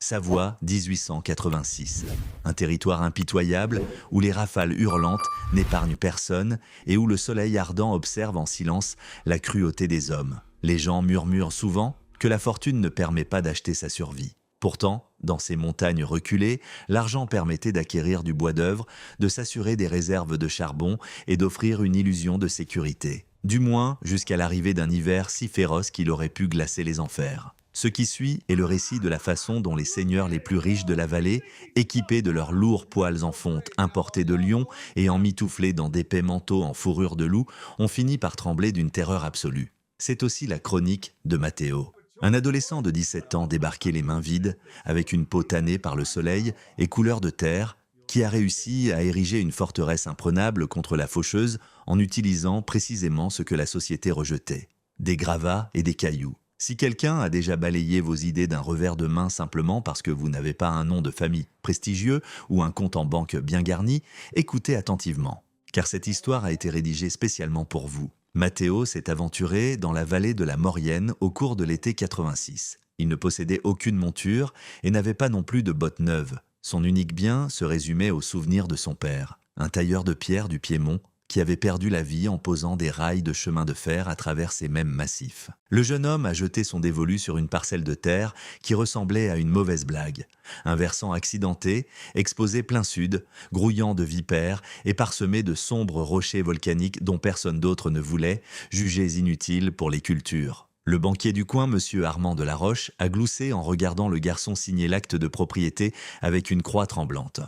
Savoie, 1886. Un territoire impitoyable où les rafales hurlantes n'épargnent personne et où le soleil ardent observe en silence la cruauté des hommes. Les gens murmurent souvent que la fortune ne permet pas d'acheter sa survie. Pourtant, dans ces montagnes reculées, l'argent permettait d'acquérir du bois d'œuvre, de s'assurer des réserves de charbon et d'offrir une illusion de sécurité. Du moins, jusqu'à l'arrivée d'un hiver si féroce qu'il aurait pu glacer les enfers. Ce qui suit est le récit de la façon dont les seigneurs les plus riches de la vallée, équipés de leurs lourds poêles en fonte importés de Lyon et emmitouflés dans d'épais manteaux en fourrure de loup, ont fini par trembler d'une terreur absolue. C'est aussi la chronique de Matteo. Un adolescent de 17 ans débarqué les mains vides, avec une peau tannée par le soleil et couleur de terre, qui a réussi à ériger une forteresse imprenable contre la faucheuse en utilisant précisément ce que la société rejetait, des gravats et des cailloux. Si quelqu'un a déjà balayé vos idées d'un revers de main simplement parce que vous n'avez pas un nom de famille prestigieux ou un compte en banque bien garni, écoutez attentivement, car cette histoire a été rédigée spécialement pour vous. Matteo s'est aventuré dans la vallée de la Maurienne au cours de l'été 86. Il ne possédait aucune monture et n'avait pas non plus de bottes neuves. Son unique bien se résumait au souvenir de son père, un tailleur de pierre du Piémont, qui avait perdu la vie en posant des rails de chemin de fer à travers ces mêmes massifs. Le jeune homme a jeté son dévolu sur une parcelle de terre qui ressemblait à une mauvaise blague. Un versant accidenté, exposé plein sud, grouillant de vipères et parsemé de sombres rochers volcaniques dont personne d'autre ne voulait, jugés inutiles pour les cultures. Le banquier du coin, M. Armand de la Roche, a gloussé en regardant le garçon signer l'acte de propriété avec une croix tremblante.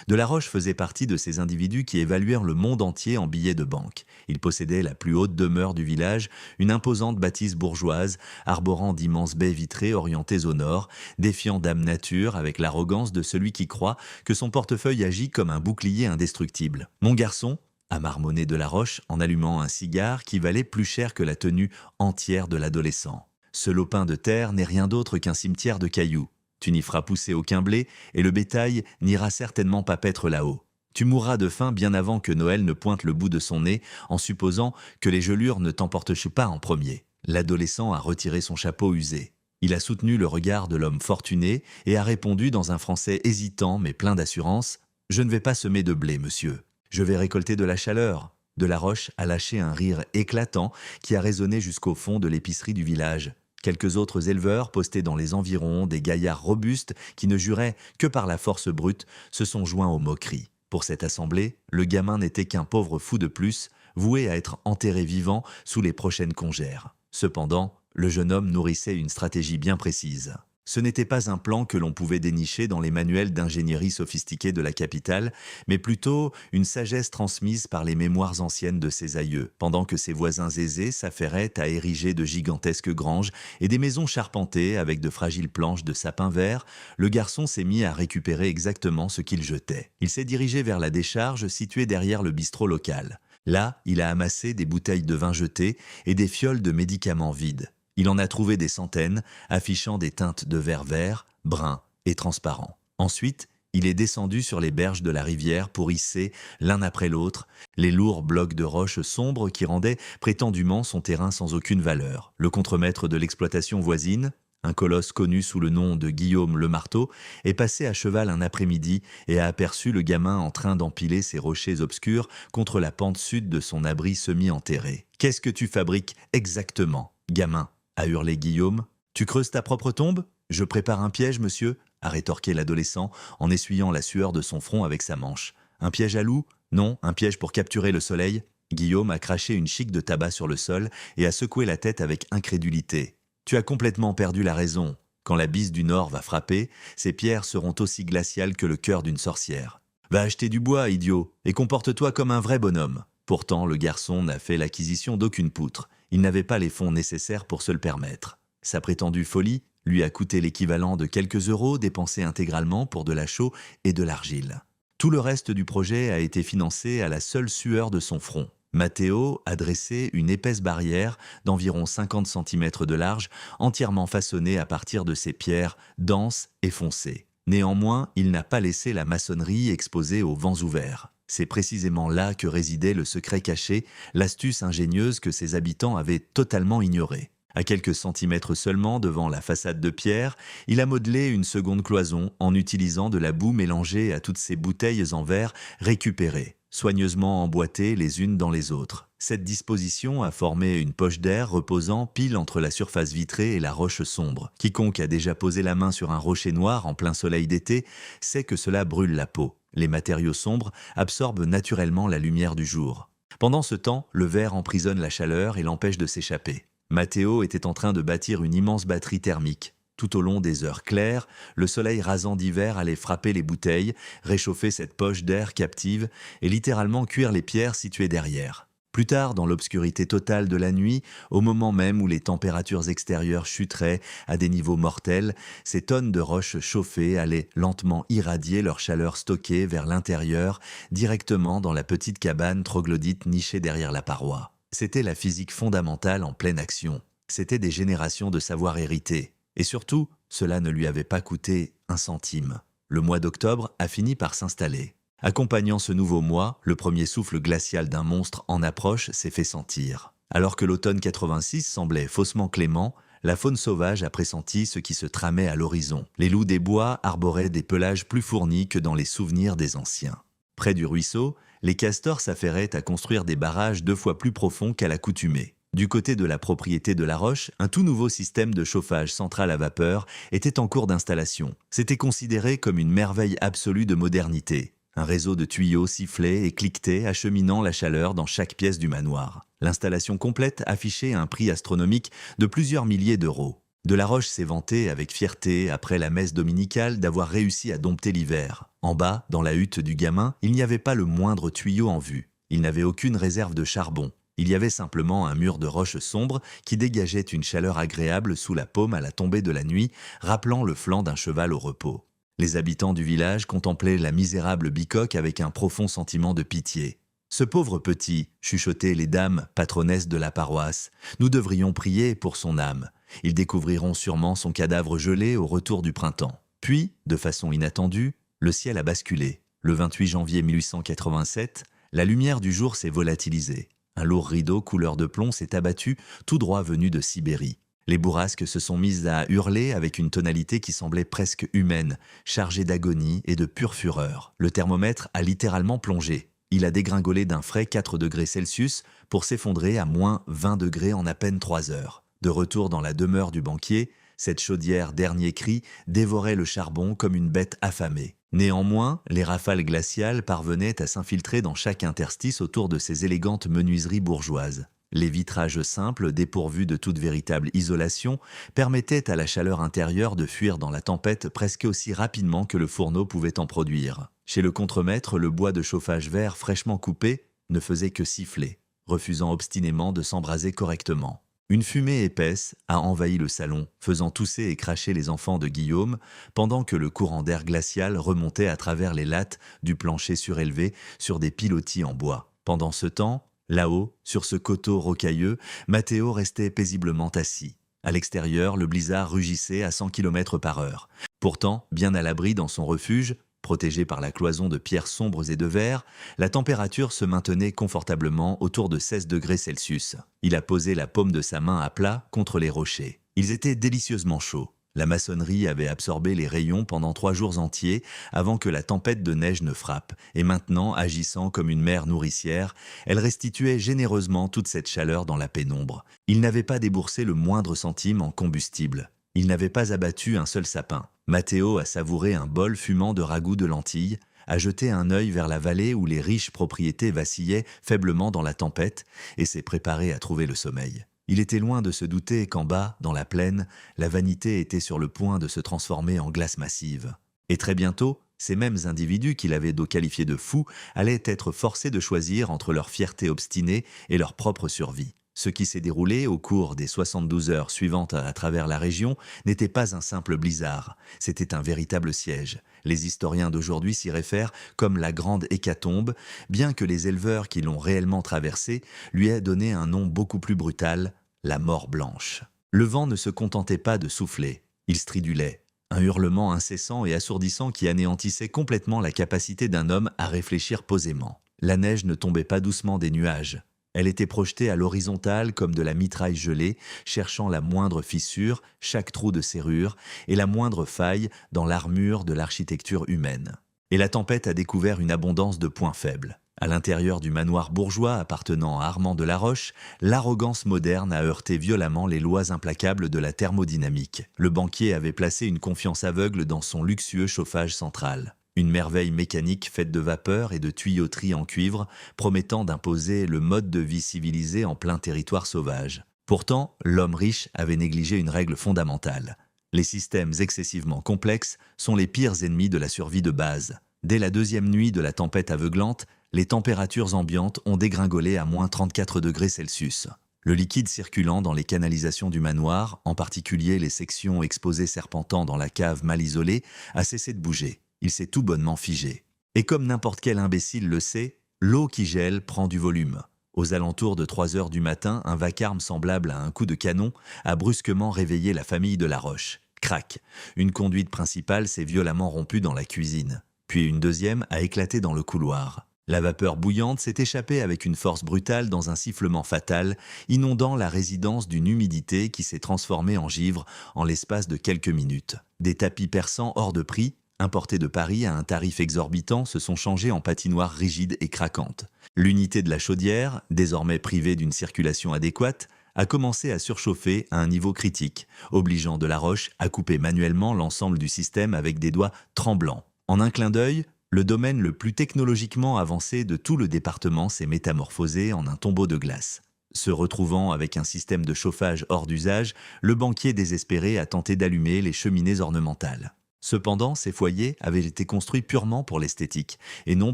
De la Roche faisait partie de ces individus qui évaluèrent le monde entier en billets de banque. Il possédait la plus haute demeure du village, une imposante bâtisse bourgeoise, arborant d'immenses baies vitrées orientées au nord, défiant Dame Nature avec l'arrogance de celui qui croit que son portefeuille agit comme un bouclier indestructible. « Mon garçon », a marmonné de la Roche en allumant un cigare qui valait plus cher que la tenue entière de l'adolescent. « Ce lopin de terre n'est rien d'autre qu'un cimetière de cailloux. Tu n'y feras pousser aucun blé et le bétail n'ira certainement pas paître là-haut. Tu mourras de faim bien avant que Noël ne pointe le bout de son nez en supposant que les gelures ne t'emportent pas en premier. » L'adolescent a retiré son chapeau usé. Il a soutenu le regard de l'homme fortuné et a répondu dans un français hésitant mais plein d'assurance « Je ne vais pas semer de blé, monsieur. Je vais récolter de la chaleur. » De la Roche a lâché un rire éclatant qui a résonné jusqu'au fond de l'épicerie du village. Quelques autres éleveurs, postés dans les environs, des gaillards robustes qui ne juraient que par la force brute, se sont joints aux moqueries. Pour cette assemblée, le gamin n'était qu'un pauvre fou de plus, voué à être enterré vivant sous les prochaines congères. Cependant, le jeune homme nourrissait une stratégie bien précise. Ce n'était pas un plan que l'on pouvait dénicher dans les manuels d'ingénierie sophistiqués de la capitale, mais plutôt une sagesse transmise par les mémoires anciennes de ses aïeux, pendant que ses voisins aisés s'affairaient à ériger de gigantesques granges et des maisons charpentées avec de fragiles planches de sapin vert. Le garçon s'est mis à récupérer exactement ce qu'il jetait. Il s'est dirigé vers la décharge située derrière le bistrot local. Là, il a amassé des bouteilles de vin jetées et des fioles de médicaments vides. Il en a trouvé des centaines, affichant des teintes de verre vert, brun et transparent. Ensuite, il est descendu sur les berges de la rivière pour hisser, l'un après l'autre, les lourds blocs de roches sombres qui rendaient prétendument son terrain sans aucune valeur. Le contremaître de l'exploitation voisine, un colosse connu sous le nom de Guillaume le Marteau, est passé à cheval un après-midi et a aperçu le gamin en train d'empiler ses rochers obscurs contre la pente sud de son abri semi-enterré. « Qu'est-ce que tu fabriques exactement, gamin ?» a hurlé Guillaume. « Tu creuses ta propre tombe ? Je prépare un piège, monsieur » a rétorqué l'adolescent en essuyant la sueur de son front avec sa manche. « Un piège à loup ? Non, un piège pour capturer le soleil ?» Guillaume a craché une chique de tabac sur le sol et a secoué la tête avec incrédulité. « Tu as complètement perdu la raison. Quand la bise du Nord va frapper, ces pierres seront aussi glaciales que le cœur d'une sorcière. Va acheter du bois, idiot, et comporte-toi comme un vrai bonhomme. » Pourtant, le garçon n'a fait l'acquisition d'aucune poutre. Il n'avait pas les fonds nécessaires pour se le permettre. Sa prétendue folie lui a coûté l'équivalent de quelques euros dépensés intégralement pour de la chaux et de l'argile. Tout le reste du projet a été financé à la seule sueur de son front. Matteo a dressé une épaisse barrière d'environ 50 cm de large, entièrement façonnée à partir de ces pierres denses et foncées. Néanmoins, il n'a pas laissé la maçonnerie exposée aux vents ouverts. C'est précisément là que résidait le secret caché, l'astuce ingénieuse que ses habitants avaient totalement ignorée. À quelques centimètres seulement devant la façade de pierre, il a modelé une seconde cloison en utilisant de la boue mélangée à toutes ces bouteilles en verre récupérées, soigneusement emboîtées les unes dans les autres. Cette disposition a formé une poche d'air reposant pile entre la surface vitrée et la roche sombre. Quiconque a déjà posé la main sur un rocher noir en plein soleil d'été sait que cela brûle la peau. Les matériaux sombres absorbent naturellement la lumière du jour. Pendant ce temps, le verre emprisonne la chaleur et l'empêche de s'échapper. Matteo était en train de bâtir une immense batterie thermique. Tout au long des heures claires, le soleil rasant d'hiver allait frapper les bouteilles, réchauffer cette poche d'air captive et littéralement cuire les pierres situées derrière. Plus tard, dans l'obscurité totale de la nuit, au moment même où les températures extérieures chuteraient à des niveaux mortels, ces tonnes de roches chauffées allaient lentement irradier leur chaleur stockée vers l'intérieur, directement dans la petite cabane troglodyte nichée derrière la paroi. C'était la physique fondamentale en pleine action. C'était des générations de savoir hérités. Et surtout, cela ne lui avait pas coûté un centime. Le mois d'octobre a fini par s'installer. Accompagnant ce nouveau mois, le premier souffle glacial d'un monstre en approche s'est fait sentir. Alors que l'automne 86 semblait faussement clément, la faune sauvage a pressenti ce qui se tramait à l'horizon. Les loups des bois arboraient des pelages plus fournis que dans les souvenirs des anciens. Près du ruisseau, les castors s'affairaient à construire des barrages 2 fois plus profonds qu'à l'accoutumée. Du côté de la propriété de la Roche, un tout nouveau système de chauffage central à vapeur était en cours d'installation. C'était considéré comme une merveille absolue de modernité. Un réseau de tuyaux sifflait et cliquetait, acheminant la chaleur dans chaque pièce du manoir. L'installation complète affichait un prix astronomique de plusieurs milliers d'euros. De la Roche s'est vanté avec fierté, après la messe dominicale, d'avoir réussi à dompter l'hiver. En bas, dans la hutte du gamin, il n'y avait pas le moindre tuyau en vue. Il n'avait aucune réserve de charbon. Il y avait simplement un mur de roches sombres qui dégageait une chaleur agréable sous la paume à la tombée de la nuit, rappelant le flanc d'un cheval au repos. Les habitants du village contemplaient la misérable bicoque avec un profond sentiment de pitié. « Ce pauvre petit », chuchotaient les dames patronesses de la paroisse, « nous devrions prier pour son âme. Ils découvriront sûrement son cadavre gelé au retour du printemps. » Puis, de façon inattendue, le ciel a basculé. Le 28 janvier 1887, la lumière du jour s'est volatilisée. Un lourd rideau couleur de plomb s'est abattu, tout droit venu de Sibérie. Les bourrasques se sont mises à hurler avec une tonalité qui semblait presque humaine, chargée d'agonie et de pure fureur. Le thermomètre a littéralement plongé. Il a dégringolé d'un frais 4 degrés Celsius pour s'effondrer à moins 20 degrés en à peine 3 heures. De retour dans la demeure du banquier, cette chaudière dernier cri dévorait le charbon comme une bête affamée. Néanmoins, les rafales glaciales parvenaient à s'infiltrer dans chaque interstice autour de ces élégantes menuiseries bourgeoises. Les vitrages simples, dépourvus de toute véritable isolation, permettaient à la chaleur intérieure de fuir dans la tempête presque aussi rapidement que le fourneau pouvait en produire. Chez le contremaître, le bois de chauffage vert fraîchement coupé ne faisait que siffler, refusant obstinément de s'embraser correctement. Une fumée épaisse a envahi le salon, faisant tousser et cracher les enfants de Guillaume, pendant que le courant d'air glacial remontait à travers les lattes du plancher surélevé sur des pilotis en bois. Pendant ce temps, là-haut, sur ce coteau rocailleux, Matteo restait paisiblement assis. À l'extérieur, le blizzard rugissait à 100 km/h. Pourtant, bien à l'abri dans son refuge, protégé par la cloison de pierres sombres et de verre, la température se maintenait confortablement autour de 16 degrés Celsius. Il a posé la paume de sa main à plat contre les rochers. Ils étaient délicieusement chauds. La maçonnerie avait absorbé les rayons pendant 3 jours entiers avant que la tempête de neige ne frappe, et maintenant, agissant comme une mère nourricière, elle restituait généreusement toute cette chaleur dans la pénombre. Il n'avait pas déboursé le moindre centime en combustible. Il n'avait pas abattu un seul sapin. Matteo a savouré un bol fumant de ragoût de lentilles, a jeté un œil vers la vallée où les riches propriétés vacillaient faiblement dans la tempête et s'est préparé à trouver le sommeil. Il était loin de se douter qu'en bas, dans la plaine, la vanité était sur le point de se transformer en glace massive. Et très bientôt, ces mêmes individus qu'il avait d'eau qualifiés de fous allaient être forcés de choisir entre leur fierté obstinée et leur propre survie. Ce qui s'est déroulé au cours des 72 heures suivantes à travers la région n'était pas un simple blizzard, c'était un véritable siège. Les historiens d'aujourd'hui s'y réfèrent comme la grande hécatombe, bien que les éleveurs qui l'ont réellement traversée lui aient donné un nom beaucoup plus brutal, la mort blanche. Le vent ne se contentait pas de souffler, il stridulait. Un hurlement incessant et assourdissant qui anéantissait complètement la capacité d'un homme à réfléchir posément. La neige ne tombait pas doucement des nuages. Elle était projetée à l'horizontale comme de la mitraille gelée, cherchant la moindre fissure, chaque trou de serrure et la moindre faille dans l'armure de l'architecture humaine. Et la tempête a découvert une abondance de points faibles. À l'intérieur du manoir bourgeois appartenant à Armand de la Roche, l'arrogance moderne a heurté violemment les lois implacables de la thermodynamique. Le banquier avait placé une confiance aveugle dans son luxueux chauffage central. Une merveille mécanique faite de vapeur et de tuyauterie en cuivre, promettant d'imposer le mode de vie civilisé en plein territoire sauvage. Pourtant, l'homme riche avait négligé une règle fondamentale. Les systèmes excessivement complexes sont les pires ennemis de la survie de base. Dès la deuxième nuit de la tempête aveuglante, les températures ambiantes ont dégringolé à moins 34 degrés Celsius. Le liquide circulant dans les canalisations du manoir, en particulier les sections exposées serpentant dans la cave mal isolée, a cessé de bouger. Il s'est tout bonnement figé. Et comme n'importe quel imbécile le sait, l'eau qui gèle prend du volume. Aux alentours de 3 heures du matin, un vacarme semblable à un coup de canon a brusquement réveillé la famille de la Roche. Crac! Une conduite principale s'est violemment rompue dans la cuisine. Puis une deuxième a éclaté dans le couloir. La vapeur bouillante s'est échappée avec une force brutale dans un sifflement fatal, inondant la résidence d'une humidité qui s'est transformée en givre en l'espace de quelques minutes. Des tapis persans hors de prix, importés de Paris à un tarif exorbitant, se sont changés en patinoires rigides et craquantes. L'unité de la chaudière, désormais privée d'une circulation adéquate, a commencé à surchauffer à un niveau critique, obligeant de la Roche à couper manuellement l'ensemble du système avec des doigts tremblants. En un clin d'œil, le domaine le plus technologiquement avancé de tout le département s'est métamorphosé en un tombeau de glace. Se retrouvant avec un système de chauffage hors d'usage, le banquier désespéré a tenté d'allumer les cheminées ornementales. Cependant, ces foyers avaient été construits purement pour l'esthétique, et non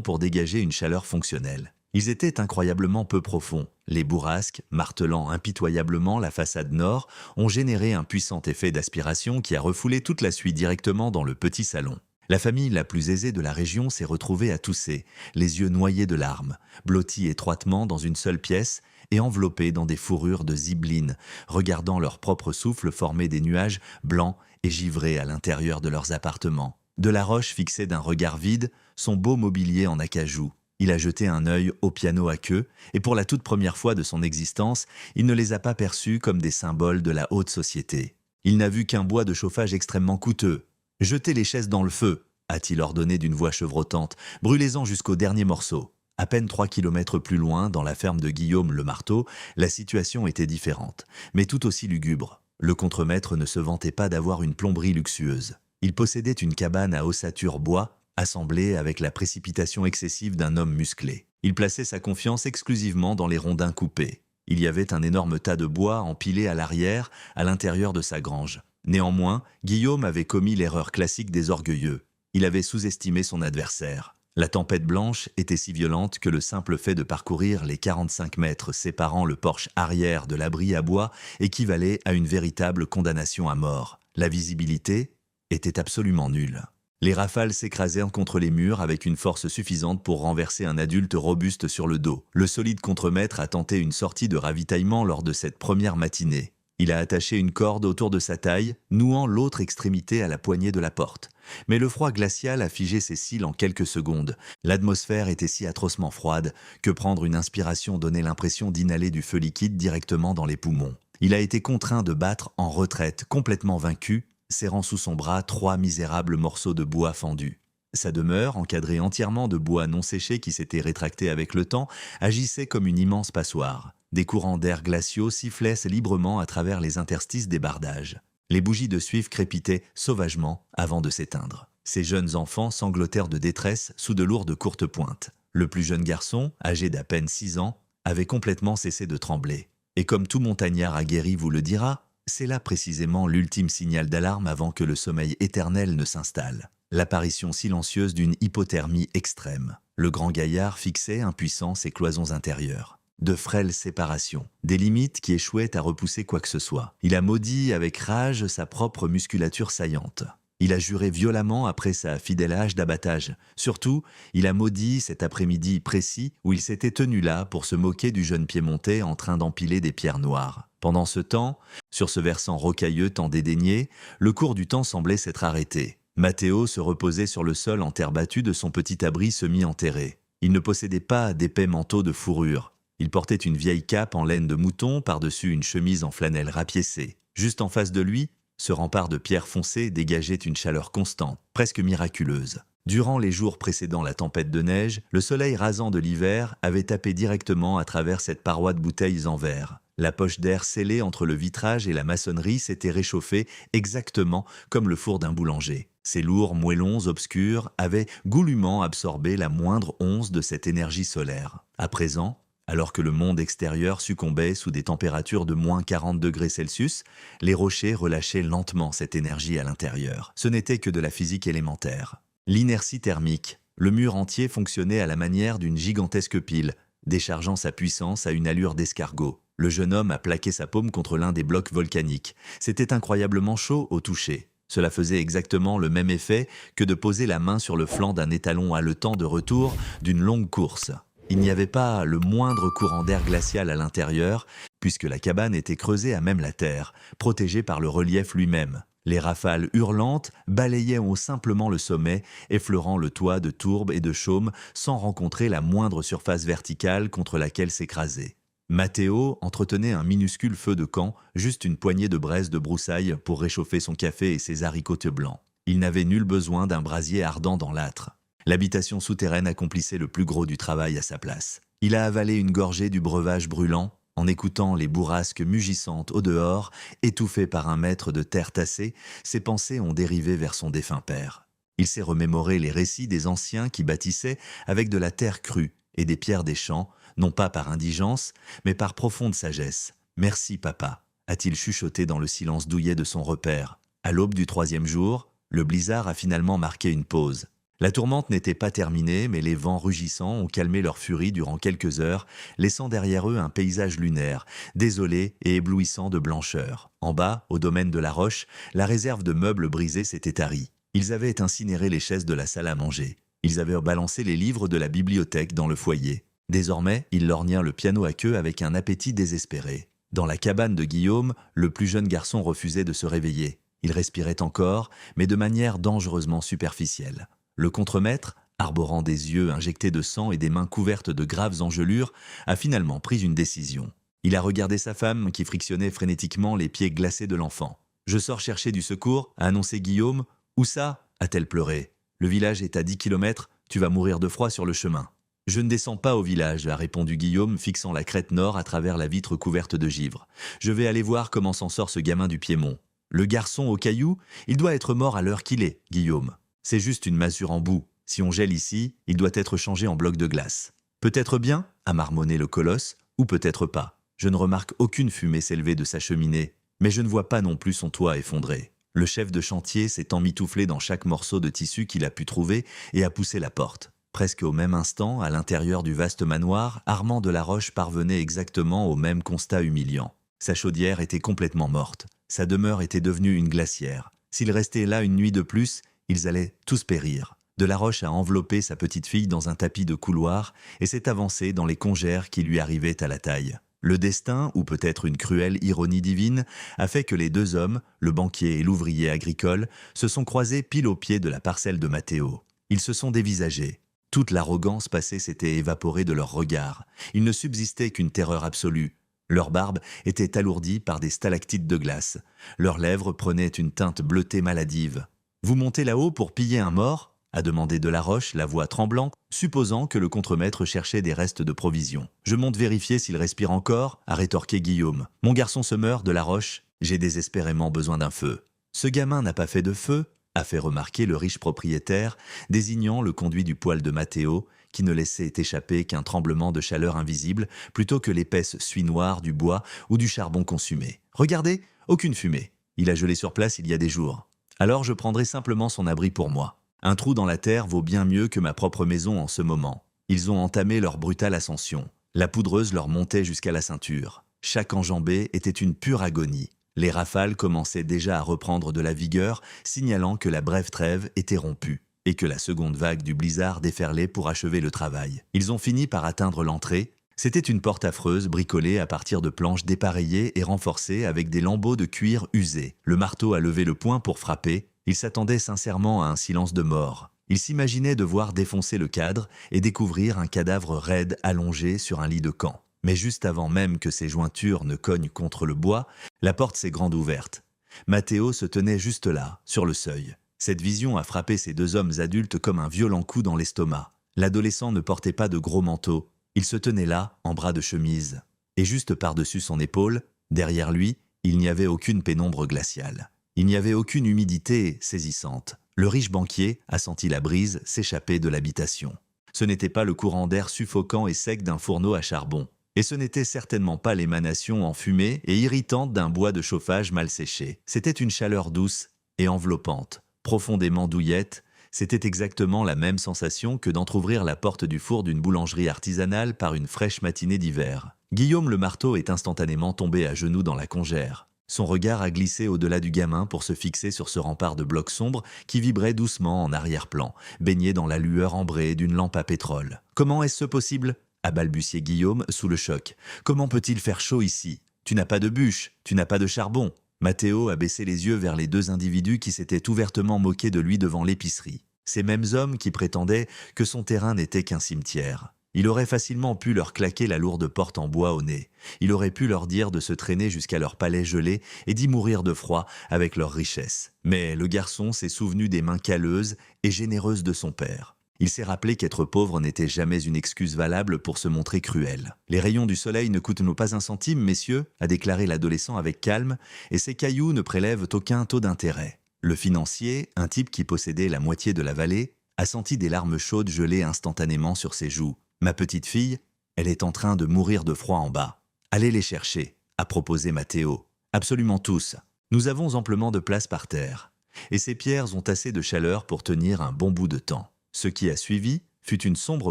pour dégager une chaleur fonctionnelle. Ils étaient incroyablement peu profonds. Les bourrasques, martelant impitoyablement la façade nord, ont généré un puissant effet d'aspiration qui a refoulé toute la suie directement dans le petit salon. La famille la plus aisée de la région s'est retrouvée à tousser, les yeux noyés de larmes, blottis étroitement dans une seule pièce et enveloppés dans des fourrures de zibeline, regardant leur propre souffle former des nuages blancs et givrés à l'intérieur de leurs appartements. De la Roche fixait d'un regard vide son beau mobilier en acajou. Il a jeté un œil au piano à queue, et pour la toute première fois de son existence, il ne les a pas perçus comme des symboles de la haute société. Il n'a vu qu'un bois de chauffage extrêmement coûteux. « Jetez les chaises dans le feu !» a-t-il ordonné d'une voix chevrotante. « Brûlez-en jusqu'au dernier morceau !» À peine 3 kilomètres plus loin, dans la ferme de Guillaume le Marteau, la situation était différente, mais tout aussi lugubre. Le contremaître ne se vantait pas d'avoir une plomberie luxueuse. Il possédait une cabane à ossature bois, assemblée avec la précipitation excessive d'un homme musclé. Il plaçait sa confiance exclusivement dans les rondins coupés. Il y avait un énorme tas de bois empilé à l'arrière, à l'intérieur de sa grange. Néanmoins, Guillaume avait commis l'erreur classique des orgueilleux. Il avait sous-estimé son adversaire. La tempête blanche était si violente que le simple fait de parcourir les 45 mètres séparant le porche arrière de l'abri à bois équivalait à une véritable condamnation à mort. La visibilité était absolument nulle. Les rafales s'écrasaient contre les murs avec une force suffisante pour renverser un adulte robuste sur le dos. Le solide contremaître a tenté une sortie de ravitaillement lors de cette première matinée. Il a attaché une corde autour de sa taille, nouant l'autre extrémité à la poignée de la porte. Mais le froid glacial a figé ses cils en quelques secondes. L'atmosphère était si atrocement froide que prendre une inspiration donnait l'impression d'inhaler du feu liquide directement dans les poumons. Il a été contraint de battre en retraite, complètement vaincu, serrant sous son bras 3 misérables morceaux de bois fendus. Sa demeure, encadrée entièrement de bois non séché qui s'était rétracté avec le temps, agissait comme une immense passoire. Des courants d'air glaciaux sifflaient librement à travers les interstices des bardages. Les bougies de suif crépitaient sauvagement avant de s'éteindre. Ces jeunes enfants sanglotèrent de détresse sous de lourdes courtes pointes. Le plus jeune garçon, âgé d'à peine 6 ans, avait complètement cessé de trembler. Et comme tout montagnard aguerri vous le dira, c'est là précisément l'ultime signal d'alarme avant que le sommeil éternel ne s'installe. L'apparition silencieuse d'une hypothermie extrême. Le grand gaillard fixait impuissant ses cloisons intérieures. De frêles séparations, des limites qui échouaient à repousser quoi que ce soit. Il a maudit avec rage sa propre musculature saillante. Il a juré violemment après sa fidèle hache d'abattage. Surtout, il a maudit cet après-midi précis où il s'était tenu là pour se moquer du jeune piémontais en train d'empiler des pierres noires. Pendant ce temps, sur ce versant rocailleux tant dédaigné, le cours du temps semblait s'être arrêté. Matteo se reposait sur le sol en terre battue de son petit abri semi-enterré. Il ne possédait pas d'épais manteau de fourrure. Il portait une vieille cape en laine de mouton par-dessus une chemise en flanelle rapiécée. Juste en face de lui, ce rempart de pierre foncée dégageait une chaleur constante, presque miraculeuse. Durant les jours précédant la tempête de neige, le soleil rasant de l'hiver avait tapé directement à travers cette paroi de bouteilles en verre. La poche d'air scellée entre le vitrage et la maçonnerie s'était réchauffée exactement comme le four d'un boulanger. Ces lourds moellons obscurs avaient goulûment absorbé la moindre once de cette énergie solaire. À présent, alors que le monde extérieur succombait sous des températures de moins 40 degrés Celsius, les rochers relâchaient lentement cette énergie à l'intérieur. Ce n'était que de la physique élémentaire. L'inertie thermique, le mur entier fonctionnait à la manière d'une gigantesque pile, déchargeant sa puissance à une allure d'escargot. Le jeune homme a plaqué sa paume contre l'un des blocs volcaniques. C'était incroyablement chaud au toucher. Cela faisait exactement le même effet que de poser la main sur le flanc d'un étalon haletant de retour d'une longue course. Il n'y avait pas le moindre courant d'air glacial à l'intérieur, puisque la cabane était creusée à même la terre, protégée par le relief lui-même. Les rafales hurlantes balayaient simplement le sommet, effleurant le toit de tourbe et de chaume sans rencontrer la moindre surface verticale contre laquelle s'écraser. Matteo entretenait un minuscule feu de camp, juste une poignée de braise de broussailles pour réchauffer son café et ses haricots blancs. Il n'avait nul besoin d'un brasier ardent dans l'âtre. L'habitation souterraine accomplissait le plus gros du travail à sa place. Il a avalé une gorgée du breuvage brûlant, en écoutant les bourrasques mugissantes au dehors, étouffées par un mètre de terre tassée, ses pensées ont dérivé vers son défunt père. Il s'est remémoré les récits des anciens qui bâtissaient avec de la terre crue et des pierres des champs, non pas par indigence, mais par profonde sagesse. « Merci, papa », a-t-il chuchoté dans le silence douillet de son repère. À l'aube du 3e jour, le blizzard a finalement marqué une pause. La tourmente n'était pas terminée, mais les vents rugissants ont calmé leur furie durant quelques heures, laissant derrière eux un paysage lunaire, désolé et éblouissant de blancheur. En bas, au domaine de la roche, la réserve de meubles brisés s'était tarie. Ils avaient incinéré les chaises de la salle à manger. Ils avaient balancé les livres de la bibliothèque dans le foyer. Désormais, ils lorgnèrent le piano à queue avec un appétit désespéré. Dans la cabane de Guillaume, le plus jeune garçon refusait de se réveiller. Il respirait encore, mais de manière dangereusement superficielle. Le contremaître, arborant des yeux injectés de sang et des mains couvertes de graves engelures, a finalement pris une décision. Il a regardé sa femme qui frictionnait frénétiquement les pieds glacés de l'enfant. « Je sors chercher du secours », a annoncé Guillaume. « Où ça ?» a-t-elle pleuré. « Le village est à 10 kilomètres, tu vas mourir de froid sur le chemin. » « Je ne descends pas au village », a répondu Guillaume, fixant la crête nord à travers la vitre couverte de givre. « Je vais aller voir comment s'en sort ce gamin du Piémont. »« Le garçon au caillou, il doit être mort à l'heure qu'il est, Guillaume. C'est juste une masure en boue. Si on gèle ici, il doit être changé en bloc de glace. »« Peut-être bien » a marmonné le colosse, « ou peut-être pas. Je ne remarque aucune fumée s'élever de sa cheminée, mais je ne vois pas non plus son toit effondré. » Le chef de chantier s'est emmitouflé dans chaque morceau de tissu qu'il a pu trouver et a poussé la porte. Presque au même instant, à l'intérieur du vaste manoir, Armand Delaroche parvenait exactement au même constat humiliant. Sa chaudière était complètement morte. Sa demeure était devenue une glacière. S'il restait là une nuit de plus, ils allaient tous périr. Delaroche a enveloppé sa petite fille dans un tapis de couloir et s'est avancé dans les congères qui lui arrivaient à la taille. Le destin, ou peut-être une cruelle ironie divine, a fait que les deux hommes, le banquier et l'ouvrier agricole, se sont croisés pile au pied de la parcelle de Matteo. Ils se sont dévisagés. Toute l'arrogance passée s'était évaporée de leurs regards. Il ne subsistait qu'une terreur absolue. Leur barbe était alourdie par des stalactites de glace. Leurs lèvres prenaient une teinte bleutée maladive. « Vous montez là-haut pour piller un mort ?» a demandé Delaroche, la voix tremblante, supposant que le contremaître cherchait des restes de provisions. « Je monte vérifier s'il respire encore ?» a rétorqué Guillaume. « Mon garçon se meurt, Delaroche. J'ai désespérément besoin d'un feu. »« Ce gamin n'a pas fait de feu ?» a fait remarquer le riche propriétaire, désignant le conduit du poêle de Matteo, qui ne laissait échapper qu'un tremblement de chaleur invisible, plutôt que l'épaisse suie noire du bois ou du charbon consumé. « Regardez, aucune fumée. Il a gelé sur place il y a des jours. Alors je prendrai simplement son abri pour moi. Un trou dans la terre vaut bien mieux que ma propre maison en ce moment. » Ils ont entamé leur brutale ascension. La poudreuse leur montait jusqu'à la ceinture. Chaque enjambée était une pure agonie. Les rafales commençaient déjà à reprendre de la vigueur, signalant que la brève trêve était rompue et que la seconde vague du blizzard déferlait pour achever le travail. Ils ont fini par atteindre l'entrée. C'était une porte affreuse bricolée à partir de planches dépareillées et renforcées avec des lambeaux de cuir usés. Le marteau a levé le poing pour frapper. Il s'attendait sincèrement à un silence de mort. Il s'imaginait devoir défoncer le cadre et découvrir un cadavre raide allongé sur un lit de camp. Mais juste avant même que ses jointures ne cognent contre le bois, la porte s'est grande ouverte. Matteo se tenait juste là, sur le seuil. Cette vision a frappé ces deux hommes adultes comme un violent coup dans l'estomac. L'adolescent ne portait pas de gros manteau. Il se tenait là, en bras de chemise. Et juste par-dessus son épaule, derrière lui, il n'y avait aucune pénombre glaciale. Il n'y avait aucune humidité saisissante. Le riche banquier a senti la brise s'échapper de l'habitation. Ce n'était pas le courant d'air suffocant et sec d'un fourneau à charbon. Et ce n'était certainement pas l'émanation enfumée et irritante d'un bois de chauffage mal séché. C'était une chaleur douce et enveloppante, profondément douillette. C'était exactement la même sensation que d'entrouvrir la porte du four d'une boulangerie artisanale par une fraîche matinée d'hiver. Guillaume le marteau est instantanément tombé à genoux dans la congère. Son regard a glissé au-delà du gamin pour se fixer sur ce rempart de blocs sombres qui vibrait doucement en arrière-plan, baigné dans la lueur ambrée d'une lampe à pétrole. « Comment est-ce possible ?» a balbutié Guillaume sous le choc. « Comment peut-il faire chaud ici? Tu n'as pas de bûche, tu n'as pas de charbon. » Matteo a baissé les yeux vers les deux individus qui s'étaient ouvertement moqués de lui devant l'épicerie. Ces mêmes hommes qui prétendaient que son terrain n'était qu'un cimetière. Il aurait facilement pu leur claquer la lourde porte en bois au nez. Il aurait pu leur dire de se traîner jusqu'à leur palais gelé et d'y mourir de froid avec leur richesse. Mais le garçon s'est souvenu des mains calleuses et généreuses de son père. Il s'est rappelé qu'être pauvre n'était jamais une excuse valable pour se montrer cruel. « Les rayons du soleil ne coûtent-nous pas un centime, messieurs ?» a déclaré l'adolescent avec calme, et ces cailloux ne prélèvent aucun taux d'intérêt. Le financier, un type qui possédait la moitié de la vallée, a senti des larmes chaudes geler instantanément sur ses joues. « Ma petite fille, elle est en train de mourir de froid en bas. Allez les chercher, » a proposé Matteo. « Absolument tous. Nous avons amplement de place par terre. » Et ces pierres ont assez de chaleur pour tenir un bon bout de temps. Ce qui a suivi fut une sombre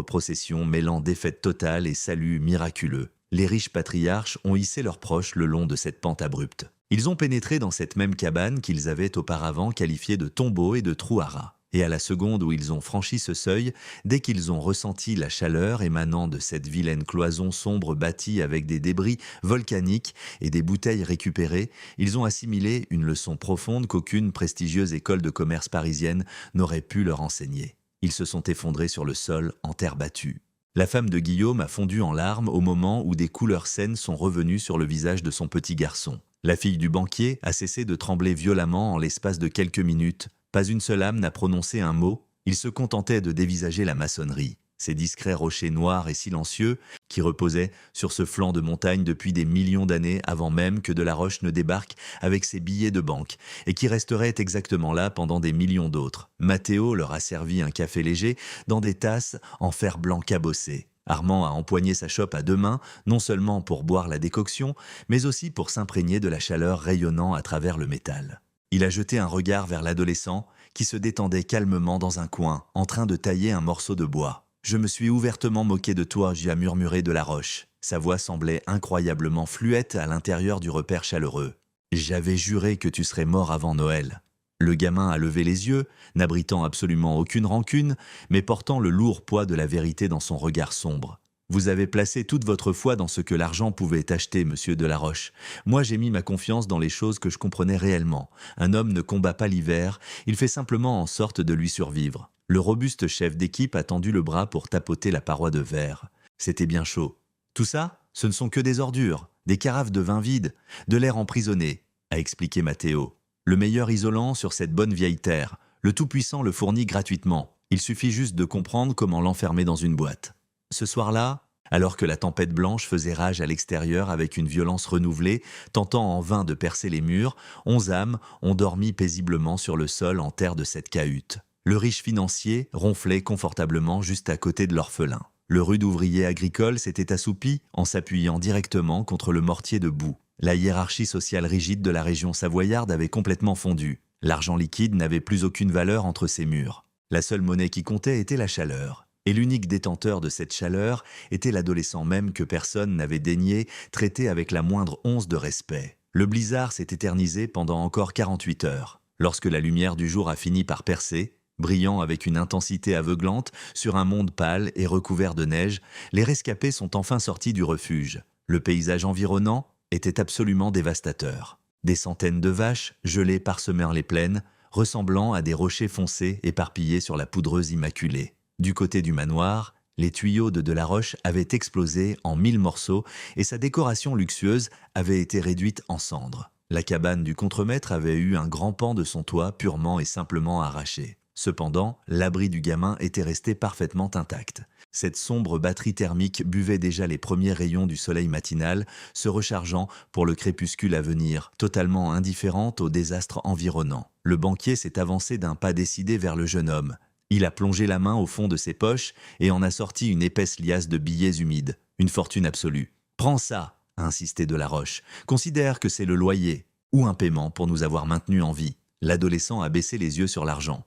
procession mêlant défaite totale et salut miraculeux. Les riches patriarches ont hissé leurs proches le long de cette pente abrupte. Ils ont pénétré dans cette même cabane qu'ils avaient auparavant qualifiée de tombeau et de trou à rats. Et à la seconde où ils ont franchi ce seuil, dès qu'ils ont ressenti la chaleur émanant de cette vilaine cloison sombre bâtie avec des débris volcaniques et des bouteilles récupérées, ils ont assimilé une leçon profonde qu'aucune prestigieuse école de commerce parisienne n'aurait pu leur enseigner. Ils se sont effondrés sur le sol en terre battue. La femme de Guillaume a fondu en larmes au moment où des couleurs saines sont revenues sur le visage de son petit garçon. La fille du banquier a cessé de trembler violemment en l'espace de quelques minutes. Pas une seule âme n'a prononcé un mot, il se contentait de dévisager la maçonnerie. Ces discrets rochers noirs et silencieux qui reposaient sur ce flanc de montagne depuis des millions d'années avant même que de la Roche ne débarque avec ses billets de banque et qui resteraient exactement là pendant des millions d'autres. Matteo leur a servi un café léger dans des tasses en fer blanc cabossé. Armand a empoigné sa chope à deux mains, non seulement pour boire la décoction, mais aussi pour s'imprégner de la chaleur rayonnant à travers le métal. Il a jeté un regard vers l'adolescent qui se détendait calmement dans un coin, en train de tailler un morceau de bois. « Je me suis ouvertement moqué de toi », lui a murmuré de la Roche. Sa voix semblait incroyablement fluette à l'intérieur du repère chaleureux. « J'avais juré que tu serais mort avant Noël. » Le gamin a levé les yeux, n'abritant absolument aucune rancune, mais portant le lourd poids de la vérité dans son regard sombre. « Vous avez placé toute votre foi dans ce que l'argent pouvait acheter, monsieur de la Roche. Moi, j'ai mis ma confiance dans les choses que je comprenais réellement. Un homme ne combat pas l'hiver, il fait simplement en sorte de lui survivre. » Le robuste chef d'équipe a tendu le bras pour tapoter la paroi de verre. C'était bien chaud. « Tout ça, ce ne sont que des ordures, des carafes de vin vides, de l'air emprisonné, » a expliqué Matteo. « Le meilleur isolant sur cette bonne vieille terre. Le Tout-Puissant le fournit gratuitement. Il suffit juste de comprendre comment l'enfermer dans une boîte. » Ce soir-là, alors que la tempête blanche faisait rage à l'extérieur avec une violence renouvelée, tentant en vain de percer les murs, 11 âmes ont dormi paisiblement sur le sol en terre de cette cahute. Le riche financier ronflait confortablement juste à côté de l'orphelin. Le rude ouvrier agricole s'était assoupi en s'appuyant directement contre le mortier de boue. La hiérarchie sociale rigide de la région savoyarde avait complètement fondu. L'argent liquide n'avait plus aucune valeur entre ses murs. La seule monnaie qui comptait était la chaleur. Et l'unique détenteur de cette chaleur était l'adolescent même que personne n'avait daigné traiter avec la moindre once de respect. Le blizzard s'est éternisé pendant encore 48 heures. Lorsque la lumière du jour a fini par percer, brillant avec une intensité aveuglante sur un monde pâle et recouvert de neige, les rescapés sont enfin sortis du refuge. Le paysage environnant était absolument dévastateur. Des centaines de vaches gelées parsemèrent les plaines, ressemblant à des rochers foncés éparpillés sur la poudreuse immaculée. Du côté du manoir, Les tuyaux de Delaroche avaient explosé en 1000 morceaux et sa décoration luxueuse avait été réduite en cendres. La cabane du contremaître avait eu un grand pan de son toit purement et simplement arraché. Cependant, l'abri du gamin était resté parfaitement intact. Cette sombre batterie thermique buvait déjà les premiers rayons du soleil matinal, se rechargeant pour le crépuscule à venir, totalement indifférente au désastre environnant. Le banquier s'est avancé d'un pas décidé vers le jeune homme. Il a plongé la main au fond de ses poches et en a sorti une épaisse liasse de billets humides, une fortune absolue. « Prends ça !» a insisté Delaroche. « Considère que c'est le loyer, ou un paiement pour nous avoir maintenus en vie. » L'adolescent a baissé les yeux sur l'argent.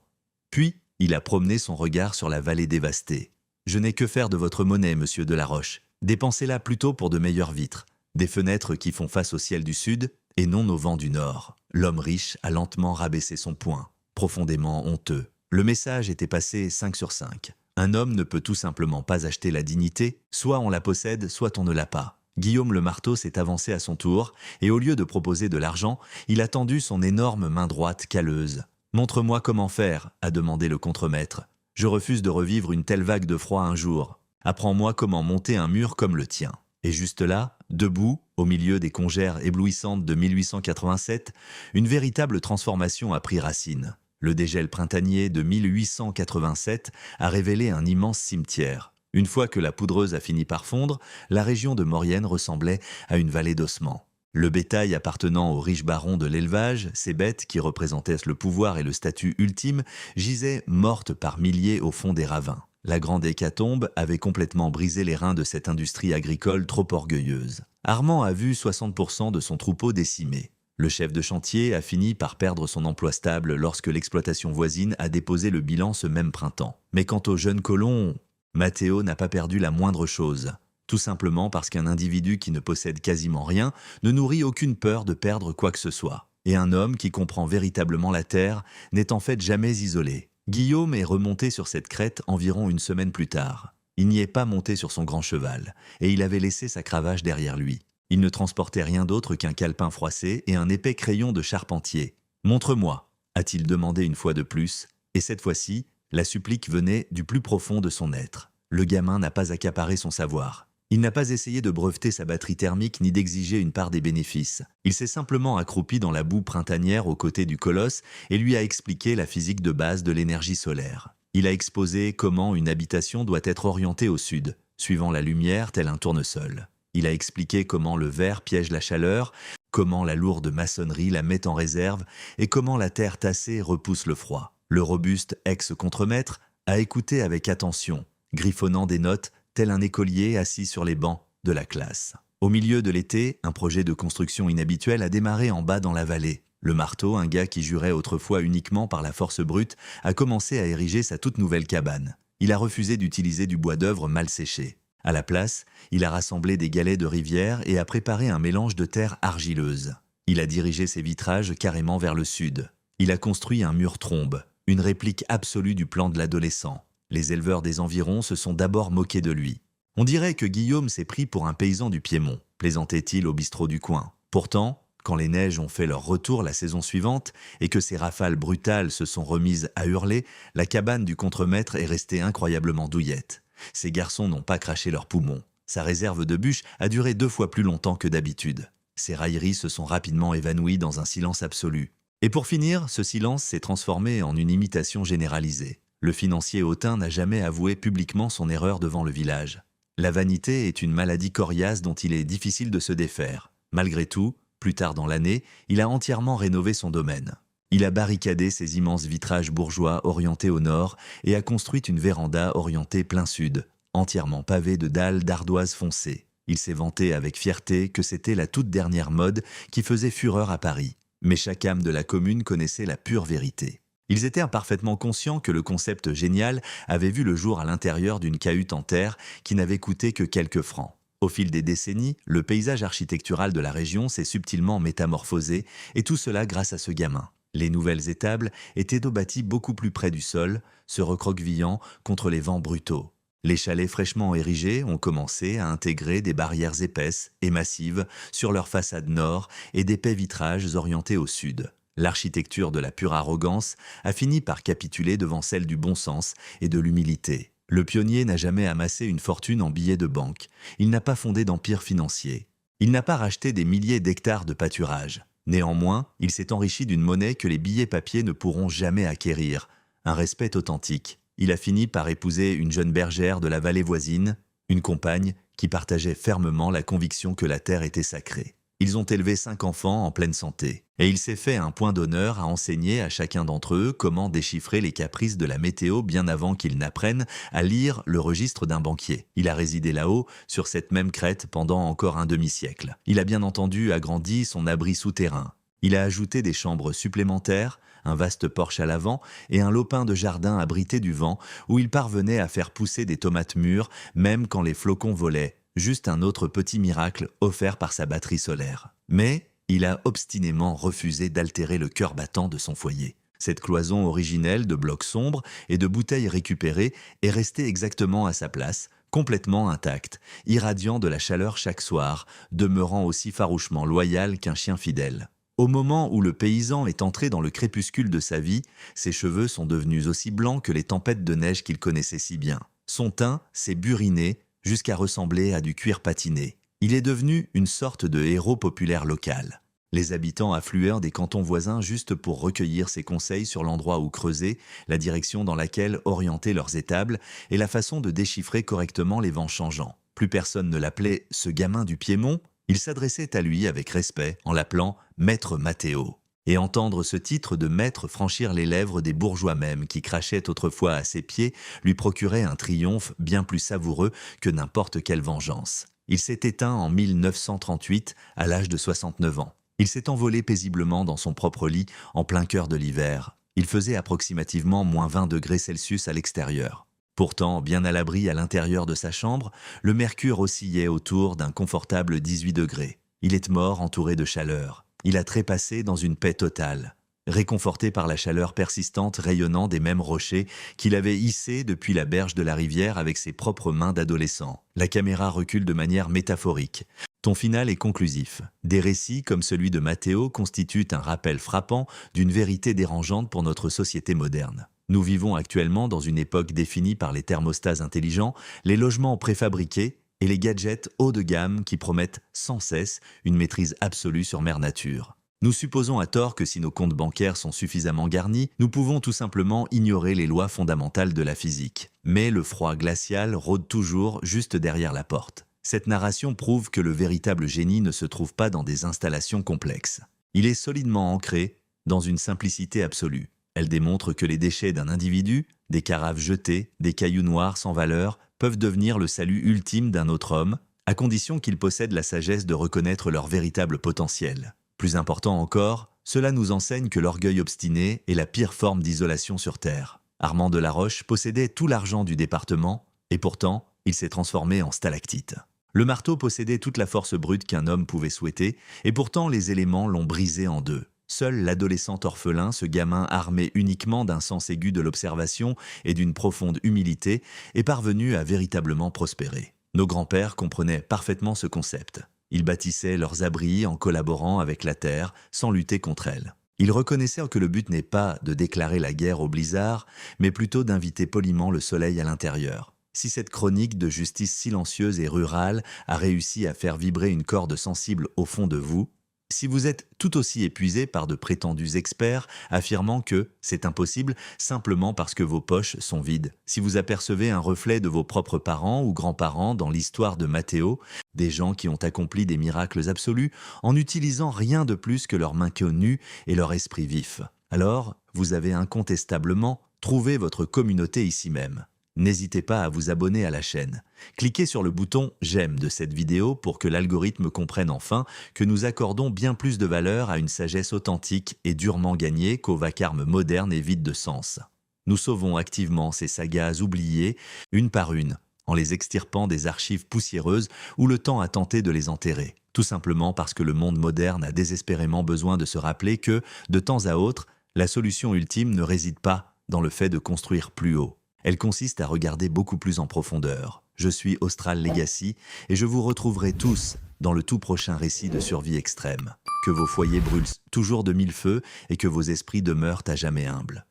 Puis, il a promené son regard sur la vallée dévastée. « Je n'ai que faire de votre monnaie, monsieur Delaroche. Dépensez-la plutôt pour de meilleures vitres, des fenêtres qui font face au ciel du sud et non au vent du nord. » L'homme riche a lentement rabaissé son poing, profondément honteux. Le message était passé 5 sur 5. Un homme ne peut tout simplement pas acheter la dignité, soit on la possède, soit on ne l'a pas. Guillaume le marteau s'est avancé à son tour, et au lieu de proposer de l'argent, il a tendu son énorme main droite calleuse. « Montre-moi comment faire », a demandé le contremaître. « Je refuse de revivre une telle vague de froid un jour. Apprends-moi comment monter un mur comme le tien. » Et juste là, debout, au milieu des congères éblouissantes de 1887, une véritable transformation a pris racine. Le dégel printanier de 1887 a révélé un immense cimetière. Une fois que la poudreuse a fini par fondre, la région de Maurienne ressemblait à une vallée d'ossements. Le bétail appartenant aux riches barons de l'élevage, ces bêtes qui représentaient le pouvoir et le statut ultime, gisaient mortes par milliers au fond des ravins. La grande hécatombe avait complètement brisé les reins de cette industrie agricole trop orgueilleuse. Armand a vu 60% de son troupeau décimé. Le chef de chantier a fini par perdre son emploi stable lorsque l'exploitation voisine a déposé le bilan ce même printemps. Mais quant au jeune colon, Matteo n'a pas perdu la moindre chose. Tout simplement parce qu'un individu qui ne possède quasiment rien ne nourrit aucune peur de perdre quoi que ce soit. Et un homme qui comprend véritablement la terre n'est en fait jamais isolé. Guillaume est remonté sur cette crête environ une semaine plus tard. Il n'y est pas monté sur son grand cheval, et il avait laissé sa cravache derrière lui. Il ne transportait rien d'autre qu'un calepin froissé et un épais crayon de charpentier. « Montre-moi » a-t-il demandé une fois de plus, et cette fois-ci, la supplique venait du plus profond de son être. Le gamin n'a pas accaparé son savoir. Il n'a pas essayé de breveter sa batterie thermique ni d'exiger une part des bénéfices. Il s'est simplement accroupi dans la boue printanière aux côtés du colosse et lui a expliqué la physique de base de l'énergie solaire. Il a exposé comment une habitation doit être orientée au sud, suivant la lumière tel un tournesol. Il a expliqué comment le verre piège la chaleur, comment la lourde maçonnerie la met en réserve et comment la terre tassée repousse le froid. Le robuste ex-contremaître a écouté avec attention, griffonnant des notes tel un écolier assis sur les bancs de la classe. Au milieu de l'été, un projet de construction inhabituel a démarré en bas dans la vallée. Le marteau, un gars qui jurait autrefois uniquement par la force brute, a commencé à ériger sa toute nouvelle cabane. Il a refusé d'utiliser du bois d'œuvre mal séché. À la place, il a rassemblé des galets de rivière et a préparé un mélange de terre argileuse. Il a dirigé ses vitrages carrément vers le sud. Il a construit un mur trombe, une réplique absolue du plan de l'adolescent. Les éleveurs des environs se sont d'abord moqués de lui. On dirait que Guillaume s'est pris pour un paysan du Piémont, plaisantait-il au bistrot du coin. Pourtant, quand les neiges ont fait leur retour la saison suivante et que ces rafales brutales se sont remises à hurler, la cabane du contremaître est restée incroyablement douillette. Ces garçons n'ont pas craché leurs poumons. Sa réserve de bûches a duré 2 fois plus longtemps que d'habitude. Ses railleries se sont rapidement évanouies dans un silence absolu. Et pour finir, ce silence s'est transformé en une imitation généralisée. Le financier hautain n'a jamais avoué publiquement son erreur devant le village. La vanité est une maladie coriace dont il est difficile de se défaire. Malgré tout, plus tard dans l'année, il a entièrement rénové son domaine. Il a barricadé ses immenses vitrages bourgeois orientés au nord et a construit une véranda orientée plein sud, entièrement pavée de dalles d'ardoise foncée. Il s'est vanté avec fierté que c'était la toute dernière mode qui faisait fureur à Paris. Mais chaque âme de la commune connaissait la pure vérité. Ils étaient parfaitement conscients que le concept génial avait vu le jour à l'intérieur d'une cahute en terre qui n'avait coûté que quelques francs. Au fil des décennies, le paysage architectural de la région s'est subtilement métamorphosé, et tout cela grâce à ce gamin. Les nouvelles étables étaient bâties beaucoup plus près du sol, se recroquevillant contre les vents brutaux. Les chalets fraîchement érigés ont commencé à intégrer des barrières épaisses et massives sur leur façade nord et d'épais vitrages orientés au sud. L'architecture de la pure arrogance a fini par capituler devant celle du bon sens et de l'humilité. Le pionnier n'a jamais amassé une fortune en billets de banque. Il n'a pas fondé d'empire financier. Il n'a pas racheté des milliers d'hectares de pâturage. Néanmoins, il s'est enrichi d'une monnaie que les billets papier ne pourront jamais acquérir, un respect authentique. Il a fini par épouser une jeune bergère de la vallée voisine, une compagne qui partageait fermement la conviction que la terre était sacrée. Ils ont élevé 5 enfants en pleine santé. Et il s'est fait un point d'honneur à enseigner à chacun d'entre eux comment déchiffrer les caprices de la météo bien avant qu'ils n'apprennent à lire le registre d'un banquier. Il a résidé là-haut, sur cette même crête, pendant encore un demi-siècle. Il a bien entendu agrandi son abri souterrain. Il a ajouté des chambres supplémentaires, un vaste porche à l'avant et un lopin de jardin abrité du vent où il parvenait à faire pousser des tomates mûres même quand les flocons volaient. Juste un autre petit miracle offert par sa batterie solaire. Mais il a obstinément refusé d'altérer le cœur battant de son foyer. Cette cloison originelle de blocs sombres et de bouteilles récupérées est restée exactement à sa place, complètement intacte, irradiant de la chaleur chaque soir, demeurant aussi farouchement loyal qu'un chien fidèle. Au moment où le paysan est entré dans le crépuscule de sa vie, ses cheveux sont devenus aussi blancs que les tempêtes de neige qu'il connaissait si bien. Son teint s'est buriné jusqu'à ressembler à du cuir patiné. Il est devenu une sorte de héros populaire local. Les habitants affluèrent des cantons voisins juste pour recueillir ses conseils sur l'endroit où creuser, la direction dans laquelle orienter leurs étables et la façon de déchiffrer correctement les vents changeants. Plus personne ne l'appelait « ce gamin du Piémont », il s'adressait à lui avec respect en l'appelant « Maître Matteo ». Et entendre ce titre de maître franchir les lèvres des bourgeois même qui crachaient autrefois à ses pieds lui procurait un triomphe bien plus savoureux que n'importe quelle vengeance. Il s'est éteint en 1938 à l'âge de 69 ans. Il s'est envolé paisiblement dans son propre lit en plein cœur de l'hiver. Il faisait approximativement moins 20 degrés Celsius à l'extérieur. Pourtant, bien à l'abri à l'intérieur de sa chambre, le mercure oscillait autour d'un confortable 18 degrés. Il est mort entouré de chaleur. Il a trépassé dans une paix totale, réconforté par la chaleur persistante rayonnant des mêmes rochers qu'il avait hissés depuis la berge de la rivière avec ses propres mains d'adolescent. La caméra recule de manière métaphorique. Ton final est conclusif. Des récits comme celui de Matteo constituent un rappel frappant d'une vérité dérangeante pour notre société moderne. Nous vivons actuellement dans une époque définie par les thermostats intelligents, les logements préfabriqués et les gadgets haut de gamme qui promettent sans cesse une maîtrise absolue sur Mère Nature. Nous supposons à tort que si nos comptes bancaires sont suffisamment garnis, nous pouvons tout simplement ignorer les lois fondamentales de la physique. Mais le froid glacial rôde toujours juste derrière la porte. Cette narration prouve que le véritable génie ne se trouve pas dans des installations complexes. Il est solidement ancré dans une simplicité absolue. Elle démontre que les déchets d'un individu, des carafes jetées, des cailloux noirs sans valeur, peuvent devenir le salut ultime d'un autre homme, à condition qu'il possède la sagesse de reconnaître leur véritable potentiel. Plus important encore, cela nous enseigne que l'orgueil obstiné est la pire forme d'isolation sur Terre. Armand Delaroche possédait tout l'argent du département, et pourtant, il s'est transformé en stalactite. Le marteau possédait toute la force brute qu'un homme pouvait souhaiter, et pourtant les éléments l'ont brisé en deux. Seul l'adolescent orphelin, ce gamin armé uniquement d'un sens aigu de l'observation et d'une profonde humilité, est parvenu à véritablement prospérer. Nos grands-pères comprenaient parfaitement ce concept. Ils bâtissaient leurs abris en collaborant avec la terre, sans lutter contre elle. Ils reconnaissaient que le but n'est pas de déclarer la guerre au blizzard, mais plutôt d'inviter poliment le soleil à l'intérieur. Si cette chronique de justice silencieuse et rurale a réussi à faire vibrer une corde sensible au fond de vous, si vous êtes tout aussi épuisé par de prétendus experts affirmant que c'est impossible simplement parce que vos poches sont vides, si vous apercevez un reflet de vos propres parents ou grands-parents dans l'histoire de Matteo, des gens qui ont accompli des miracles absolus en n'utilisant rien de plus que leurs mains connues et leur esprit vif, alors vous avez incontestablement trouvé votre communauté ici même. N'hésitez pas à vous abonner à la chaîne. Cliquez sur le bouton « J'aime » de cette vidéo pour que l'algorithme comprenne enfin que nous accordons bien plus de valeur à une sagesse authentique et durement gagnée qu'au vacarme moderne et vide de sens. Nous sauvons activement ces sagas oubliées, une par une, en les extirpant des archives poussiéreuses où le temps a tenté de les enterrer. Tout simplement parce que le monde moderne a désespérément besoin de se rappeler que, de temps à autre, la solution ultime ne réside pas dans le fait de construire plus haut. Elle consiste à regarder beaucoup plus en profondeur. Je suis Austral Legacy et je vous retrouverai tous dans le tout prochain récit de survie extrême. Que vos foyers brûlent toujours de mille feux et que vos esprits demeurent à jamais humbles.